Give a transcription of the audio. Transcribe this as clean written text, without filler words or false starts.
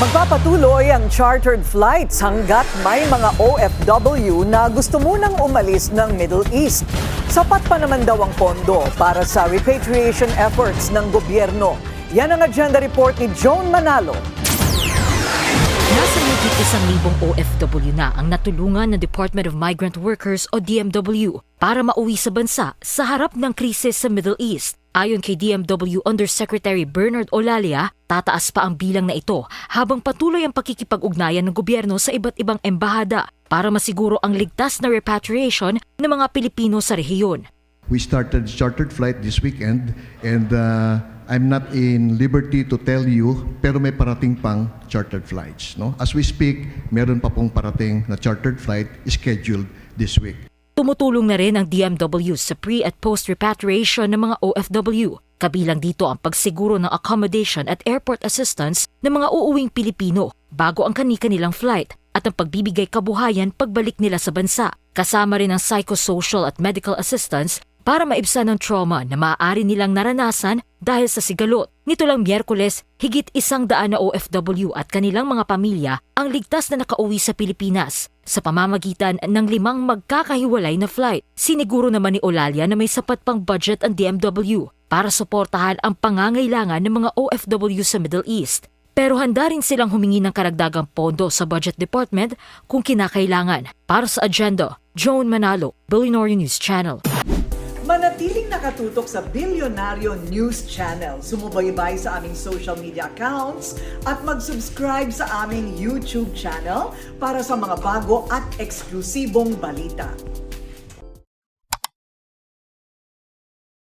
Magpapatuloy ang chartered flights hanggat may mga OFW na gusto munang umalis ng Middle East. Sapat pa naman daw ang pondo para sa repatriation efforts ng gobyerno. Yan ang agenda report ni Joan Manalo. Nasa higit 1,000 OFW na ang natulungan ng Department of Migrant Workers o DMW para mauwi sa bansa sa harap ng krisis sa Middle East. Ayon kay DMW Undersecretary Bernard Olalia, tataas pa ang bilang na ito habang patuloy ang pakikipag-ugnayan ng gobyerno sa iba't ibang embahada para masiguro ang ligtas na repatriation ng mga Pilipino sa rehiyon. We started chartered flight this weekend and I'm not in liberty to tell you pero may parating pang chartered flights. No? As we speak, meron pa pong parating na chartered flight scheduled this week. Tumutulong na rin ang DMW sa pre- at post-repatriation ng mga OFW. Kabilang dito ang pagsiguro ng accommodation at airport assistance ng mga uuwing Pilipino bago ang kani-kanilang flight at ang pagbibigay kabuhayan pagbalik nila sa bansa. Kasama rin ang psychosocial at medical assistance para maibsan ang trauma na maaari nilang naranasan dahil sa sigalot. Nito lang Miyerkules, higit 100 na OFW at kanilang mga pamilya ang ligtas na nakauwi sa Pilipinas sa pamamagitan ng 5 magkakahiwalay na flight. Siniguro naman ni Olalia na may sapat pang budget ang DMW para suportahan ang pangangailangan ng mga OFW sa Middle East. Pero handa rin silang humingi ng karagdagang pondo sa Budget Department kung kinakailangan. Para sa agenda, Joan Manalo, Billionaire News Channel. Manatiling nakatutok sa Bilyonaryo News Channel. Sumubaybay sa aming social media accounts at mag-subscribe sa aming YouTube channel para sa mga bago at eksklusibong balita.